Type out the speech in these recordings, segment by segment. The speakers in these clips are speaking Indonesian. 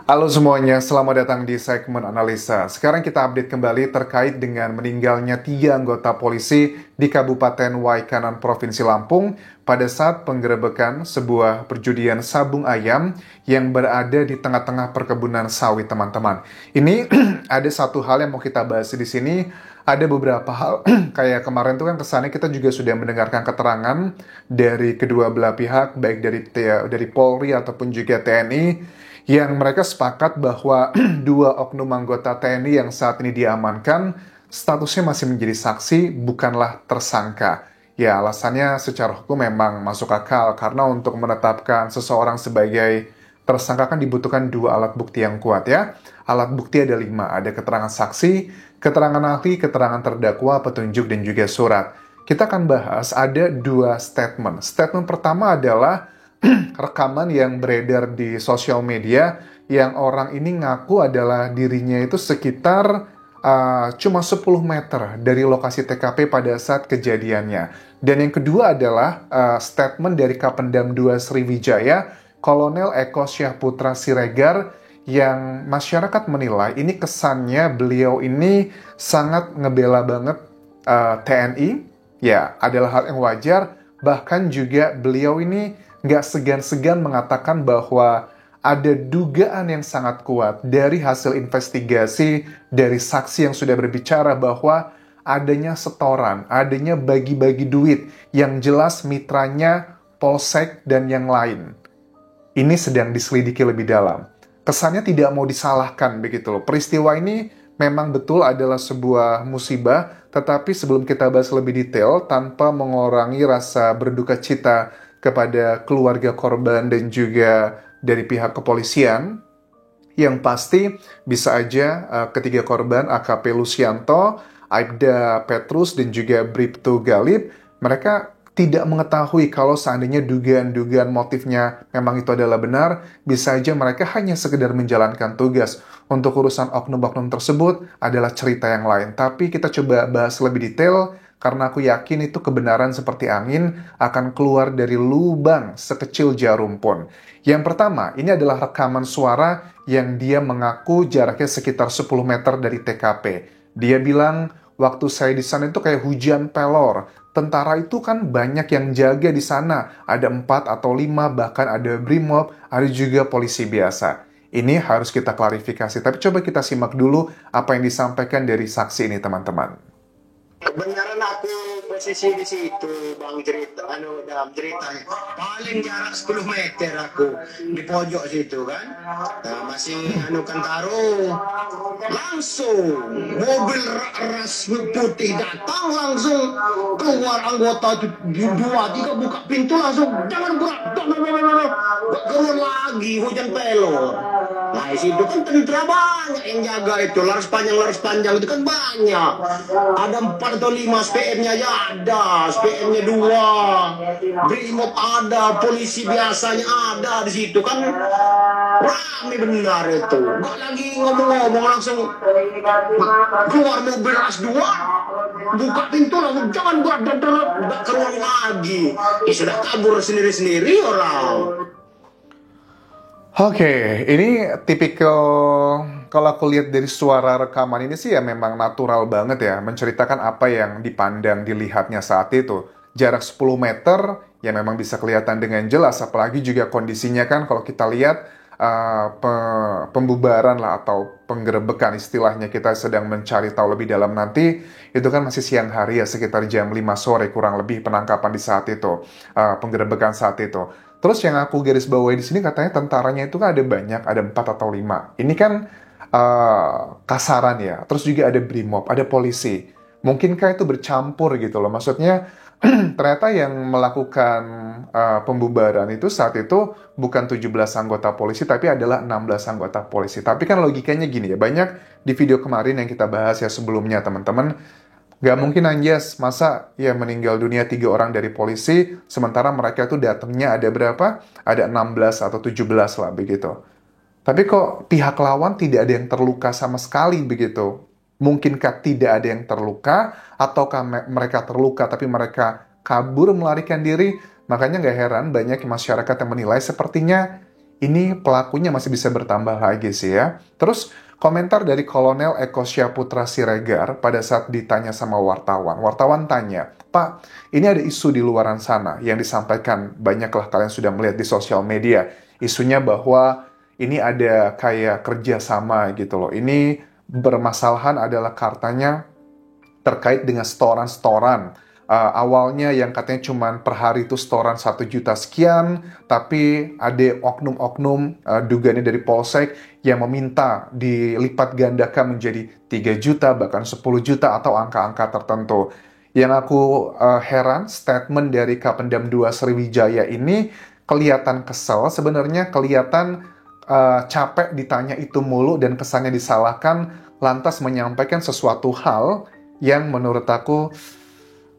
Halo semuanya, selamat datang di segmen analisa. Sekarang kita update kembali terkait dengan meninggalnya 3 anggota polisi di Kabupaten Waikanan, Provinsi Lampung pada saat penggerebekan sebuah perjudian sabung ayam yang berada di tengah-tengah perkebunan sawit, teman-teman. Ini ada satu hal yang mau kita bahas di sini. Ada beberapa hal, kayak kemarin tuh kan kesannya kita juga sudah mendengarkan keterangan dari kedua belah pihak, baik dari Polri ataupun juga TNI, yang mereka sepakat bahwa 2 oknum anggota TNI yang saat ini diamankan statusnya masih menjadi saksi, bukanlah tersangka. Ya, alasannya secara hukum memang masuk akal karena untuk menetapkan seseorang sebagai tersangka kan dibutuhkan 2 alat bukti yang kuat ya. Alat bukti ada 5, ada keterangan saksi, keterangan ahli, keterangan terdakwa, petunjuk, dan juga surat. Kita akan bahas ada 2 statement. Statement pertama adalah rekaman yang beredar di sosial media yang orang ini ngaku adalah dirinya itu sekitar cuma 10 meter dari lokasi TKP pada saat kejadiannya. Dan yang kedua adalah statement dari Kapendam 2 Sriwijaya, Kolonel Eko Syahputra Siregar, yang masyarakat menilai ini kesannya beliau ini sangat ngebela banget TNI. Ya, adalah hal yang wajar. Bahkan juga beliau ini nggak segan-segan mengatakan bahwa ada dugaan yang sangat kuat dari hasil investigasi, dari saksi yang sudah berbicara bahwa adanya setoran, adanya bagi-bagi duit yang jelas mitranya Polsek dan yang lain. Ini sedang diselidiki lebih dalam. Kesannya tidak mau disalahkan begitu loh. Peristiwa ini memang betul adalah sebuah musibah, tetapi sebelum kita bahas lebih detail, tanpa mengurangi rasa berduka cita kepada keluarga korban dan juga dari pihak kepolisian, yang pasti bisa aja ketiga korban AKP Lucianto, Aibda Petrus, dan juga Bribtu Galib, mereka tidak mengetahui kalau seandainya dugaan-dugaan motifnya memang itu adalah benar, bisa aja mereka hanya sekedar menjalankan tugas. Untuk urusan oknum-oknum tersebut adalah cerita yang lain. Tapi kita coba bahas lebih detail, karena aku yakin itu kebenaran seperti angin akan keluar dari lubang sekecil jarum pun. Yang pertama, ini adalah rekaman suara yang dia mengaku jaraknya sekitar 10 meter dari TKP. Dia bilang, waktu saya di sana itu kayak hujan pelor. Tentara itu kan banyak yang jaga di sana. Ada 4 atau 5, bahkan ada brimob, ada juga polisi biasa. Ini harus kita klarifikasi, tapi coba kita simak dulu apa yang disampaikan dari saksi ini, teman-teman. Kebenaran aku posisi di situ, Bang, dalam ceritanya paling jarak 10 meter aku di pojok situ kan. Nah, masih Kentaro langsung mobil ras putih datang, langsung keluar anggota itu 2, 3 buka pintu, langsung jangan gerak, keluar lagi hujan pelor. Nah, di situ kan tentara banyak yang jaga itu, laras panjang itu kan banyak. Ada 4 atau 5 SPM-nya ya ada, SPM-nya 2, Brimob ada, polisi biasanya ada di situ kan, rame benar itu. Gak lagi ngomong-ngomong langsung keluar mobil ras 2, buka pintu langsung jangan gerak, gak keluar lagi. Ya sudah kabur sendiri-sendiri orang. Oke, ini tipikal, kalau aku lihat dari suara rekaman ini sih ya memang natural banget ya, menceritakan apa yang dipandang, dilihatnya saat itu. Jarak 10 meter, ya memang bisa kelihatan dengan jelas, apalagi juga kondisinya kan kalau kita lihat pembubaran lah atau penggerebekan istilahnya, kita sedang mencari tahu lebih dalam nanti, itu kan masih siang hari ya, sekitar jam 5 sore kurang lebih penangkapan di saat itu, penggerebekan saat itu. Terus yang aku garis bawahi di sini katanya tentaranya itu kan ada banyak, ada 4 atau 5. Ini kan kasaran ya. Terus juga ada brimob, ada polisi. Mungkinkah itu bercampur gitu loh. Maksudnya ternyata yang melakukan pembubaran itu saat itu bukan 17 anggota polisi, tapi adalah 16 anggota polisi. Tapi kan logikanya gini ya, banyak di video kemarin yang kita bahas ya sebelumnya, teman-teman. Gak mungkin anjas, masa ya meninggal dunia 3 orang dari polisi, sementara mereka tuh datangnya ada berapa? Ada 16 atau 17 lah begitu. Tapi kok pihak lawan tidak ada yang terluka sama sekali begitu? Mungkinkah tidak ada yang terluka? Ataukah mereka terluka tapi mereka kabur melarikan diri? Makanya gak heran banyak masyarakat yang menilai sepertinya ini pelakunya masih bisa bertambah lagi sih ya. Terus komentar dari Kolonel Eko Syaputra Siregar pada saat ditanya sama wartawan. Wartawan tanya, Pak, ini ada isu di luaran sana yang disampaikan, banyaklah kalian sudah melihat di sosial media. Isunya bahwa ini ada kayak kerjasama gitu loh. Ini bermasalahan adalah katanya terkait dengan setoran-setoran. Awalnya yang katanya cuma per hari itu setoran 1 juta sekian, tapi ada oknum-oknum dugaannya dari Polsek yang meminta dilipat gandakan menjadi 3 juta, bahkan 10 juta atau angka-angka tertentu. Yang aku heran, statement dari Kapendam 2 Sriwijaya ini kelihatan kesel, sebenarnya kelihatan capek ditanya itu mulu dan kesannya disalahkan, lantas menyampaikan sesuatu hal yang menurut aku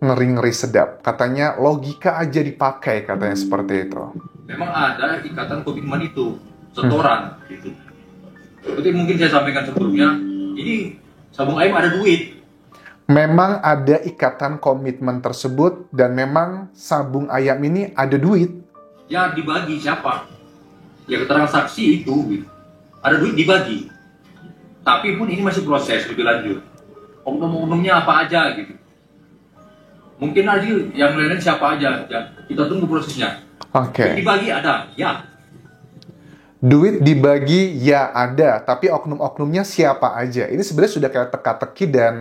ngeri-ngeri sedap. Katanya logika aja dipakai, katanya seperti itu. Memang ada ikatan komitmen itu, setoran gitu. Seperti mungkin saya sampaikan sebelumnya, ini Sabung Ayam ada duit. Memang ada ikatan komitmen tersebut dan memang Sabung Ayam ini ada duit. Ya dibagi siapa? Ya keterangan saksi itu gitu. Ada duit dibagi. Tapi pun ini masih proses lebih lanjut. Oknum-oknumnya apa aja gitu. Mungkin aja yang lain siapa aja, ya, kita tunggu prosesnya. Oke. Dibagi ada, ya. Duit dibagi ya ada, tapi oknum-oknumnya siapa aja? Ini sebenarnya sudah kayak teka-teki dan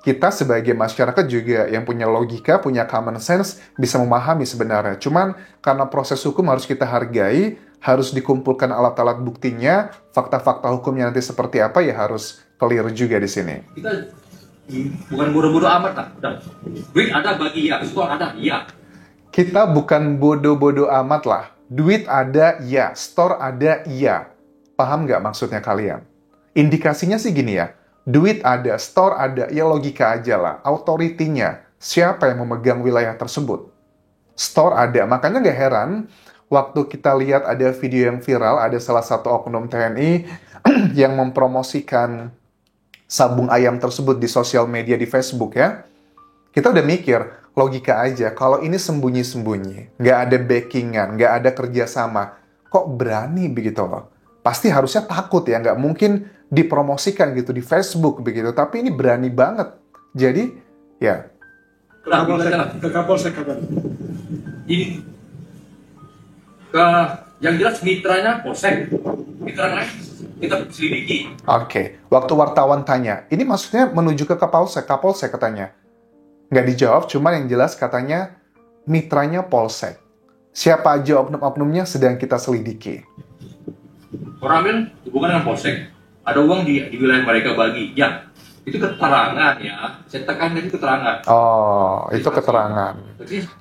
kita sebagai masyarakat juga yang punya logika, punya common sense, bisa memahami sebenarnya. Cuman karena proses hukum harus kita hargai, harus dikumpulkan alat-alat buktinya, fakta-fakta hukumnya nanti seperti apa ya harus clear juga di sini. Kita bukan bodoh-bodoh amat lah. Duit ada bagi ya, store ada ya. Kita bukan bodoh-bodoh amat lah. Duit ada ya, store ada ya. Paham nggak maksudnya kalian? Indikasinya sih gini ya. Duit ada, store ada, ya logika aja lah. Autoritinya, siapa yang memegang wilayah tersebut? Store ada, makanya nggak heran waktu kita lihat ada video yang viral, ada salah satu oknum TNI yang mempromosikan Sabung Ayam tersebut di sosial media di Facebook ya. Kita udah mikir, logika aja, kalau ini sembunyi-sembunyi, nggak ada backingan, nggak ada kerjasama, kok berani begitu loh? Pasti harusnya takut ya, nggak mungkin dipromosikan gitu di Facebook begitu, tapi ini berani banget. Jadi, ya. Ke Kapolsek kapan? Ini yang jelas mitranya Polsek, mitra lain kita selidiki. Oke. Waktu wartawan tanya, ini maksudnya menuju ke Kapolsek katanya. Nggak dijawab, cuman yang jelas katanya mitranya Polsek. Siapa aja oknum-oknumnya sedang kita selidiki. Koramil hubungan dengan Polsek. Ada uang di wilayah mereka bagi. Ya, itu keterangan ya. Saya tekankan itu keterangan. Oh, itu keterangan.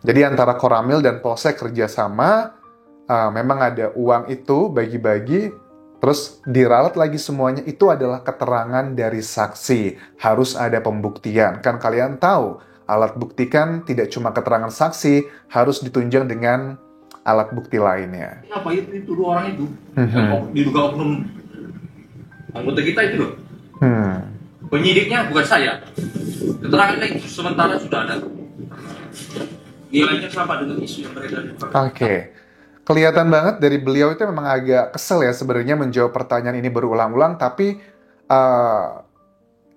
Jadi antara Koramil dan Polsek kerjasama, memang ada uang itu bagi-bagi, terus diralat lagi semuanya, itu adalah keterangan dari saksi. Harus ada pembuktian. Kan kalian tahu, alat bukti kan tidak cuma keterangan saksi, harus ditunjang dengan alat bukti lainnya. Apa itu dua orang itu? Yang diduga oknum anggota kita itu loh. Penyidiknya bukan saya. Keterangannya sementara sudah ada. Nilainya sama dengan isu yang mereka. Oke. Kelihatan banget dari beliau itu memang agak kesel ya sebenarnya menjawab pertanyaan ini berulang-ulang, tapi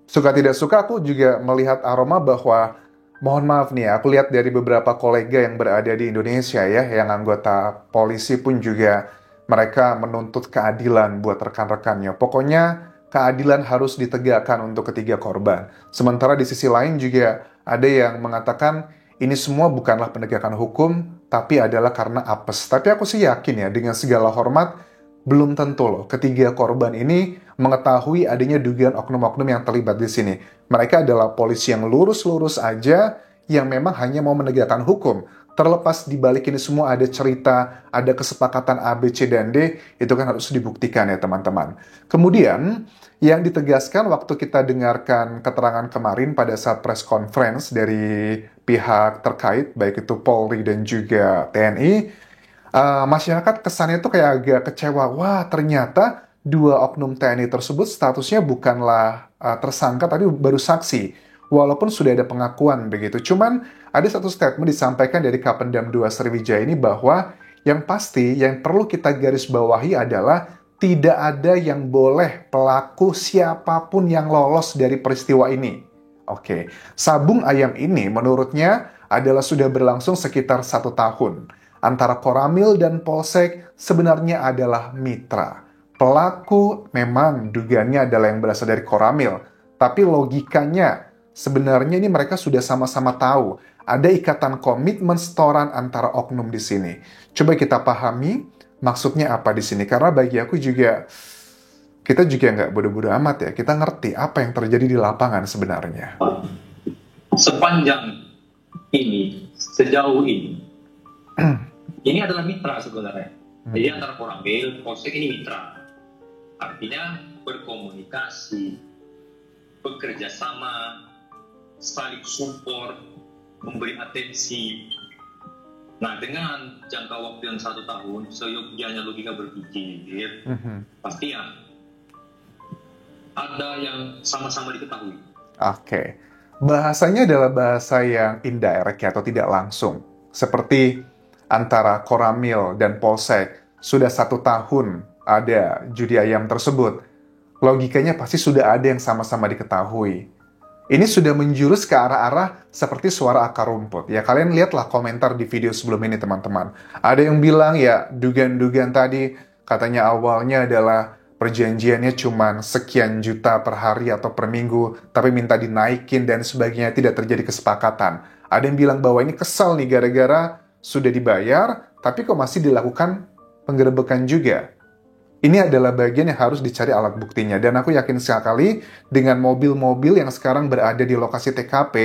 suka tidak suka aku juga melihat aroma bahwa mohon maaf nih ya, aku lihat dari beberapa kolega yang berada di Indonesia ya, yang anggota polisi pun juga mereka menuntut keadilan buat rekan-rekannya. Pokoknya keadilan harus ditegakkan untuk ketiga korban. Sementara di sisi lain juga ada yang mengatakan ini semua bukanlah penegakan hukum, tapi adalah karena apes. Tapi aku sih yakin ya, dengan segala hormat, belum tentu loh ketiga korban ini mengetahui adanya dugaan oknum-oknum yang terlibat di sini. Mereka adalah polisi yang lurus-lurus aja, yang memang hanya mau menegakkan hukum. Terlepas di balik ini semua ada cerita, ada kesepakatan A, B, C, dan D, itu kan harus dibuktikan ya teman-teman. Kemudian, yang ditegaskan waktu kita dengarkan keterangan kemarin pada saat press conference dari pihak terkait, baik itu Polri dan juga TNI, masyarakat kesannya tuh kayak agak kecewa. Wah, ternyata dua oknum TNI tersebut statusnya bukanlah tersangka, tapi baru saksi. Walaupun sudah ada pengakuan begitu. Cuman ada satu statement disampaikan dari Kapendam 2 Sriwijaya ini bahwa Yang pasti, yang perlu kita garis bawahi adalah tidak ada yang boleh pelaku siapapun yang lolos dari peristiwa ini. Oke, sabung ayam ini menurutnya adalah sudah berlangsung sekitar 1 tahun. Antara Koramil dan Polsek sebenarnya adalah mitra. Pelaku memang dugaannya adalah yang berasal dari Koramil, tapi logikanya sebenarnya ini mereka sudah sama-sama tahu ada ikatan komitmen setoran antara oknum di sini. Coba kita pahami maksudnya apa di sini, karena bagi aku juga kita juga nggak bodoh-bodoh amat ya, kita ngerti apa yang terjadi di lapangan sebenarnya. Sepanjang ini, sejauh ini, ini adalah mitra sebenarnya. Jadi antara Koramil, Polsek ini mitra. Artinya berkomunikasi, bekerja sama, saling support, memberi atensi. Nah, dengan jangka waktu yang 1 tahun, seyogianya logika berpikir, pasti ya ada yang sama-sama diketahui. Oke. Bahasanya adalah bahasa yang indirect atau tidak langsung. Seperti antara Koramil dan Polsek, sudah 1 tahun ada judi ayam tersebut. Logikanya pasti sudah ada yang sama-sama diketahui. Ini sudah menjurus ke arah-arah seperti suara akar rumput. Ya, kalian lihatlah komentar di video sebelum ini, teman-teman. Ada yang bilang, ya, dugaan-dugaan tadi katanya awalnya adalah perjanjiannya cuma sekian juta per hari atau per minggu, tapi minta dinaikin dan sebagainya, tidak terjadi kesepakatan. Ada yang bilang bahwa ini kesal nih gara-gara sudah dibayar, tapi kok masih dilakukan penggerebekan juga. Ini adalah bagian yang harus dicari alat buktinya. Dan aku yakin sekali dengan mobil-mobil yang sekarang berada di lokasi TKP,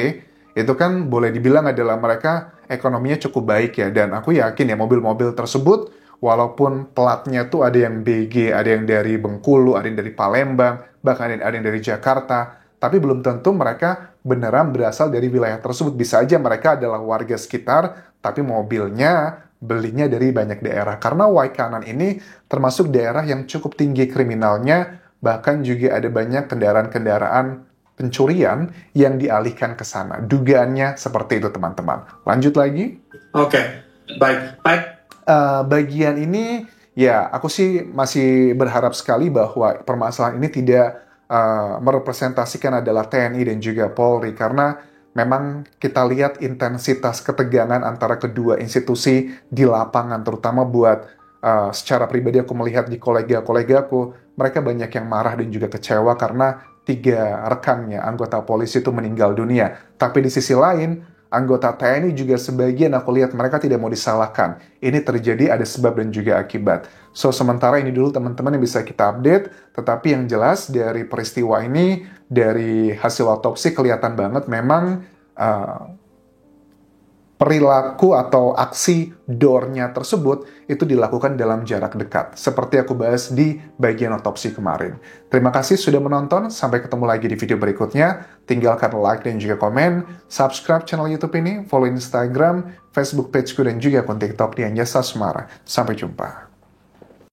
itu kan boleh dibilang adalah mereka ekonominya cukup baik ya. Dan aku yakin ya mobil-mobil tersebut, walaupun platnya tuh ada yang BG, ada yang dari Bengkulu, ada yang dari Palembang, bahkan ada yang dari Jakarta, tapi belum tentu mereka beneran berasal dari wilayah tersebut. Bisa aja mereka adalah warga sekitar, tapi mobilnya belinya dari banyak daerah. Karena Waikanan ini termasuk daerah yang cukup tinggi kriminalnya, bahkan juga ada banyak kendaraan-kendaraan pencurian yang dialihkan ke sana. Dugaannya seperti itu, teman-teman. Lanjut lagi. Oke, baik. Bagian ini, ya aku sih masih berharap sekali bahwa permasalahan ini tidak merepresentasikan adalah TNI dan juga Polri, karena memang kita lihat intensitas ketegangan antara kedua institusi di lapangan, terutama buat secara pribadi aku melihat di kolega-kolegaku, mereka banyak yang marah dan juga kecewa karena 3 rekannya, anggota polisi itu meninggal dunia. Tapi di sisi lain, anggota TNI juga sebagian aku lihat mereka tidak mau disalahkan. Ini terjadi ada sebab dan juga akibat. So, sementara ini dulu teman-teman yang bisa kita update, tetapi yang jelas dari peristiwa ini, dari hasil otopsi kelihatan banget memang perilaku atau aksi dornya tersebut itu dilakukan dalam jarak dekat. Seperti aku bahas di bagian otopsi kemarin. Terima kasih sudah menonton, sampai ketemu lagi di video berikutnya. Tinggalkan like dan juga komen, subscribe channel YouTube ini, follow Instagram, Facebook pageku dan juga akun TikTok di Anjasa Sumara. Sampai jumpa.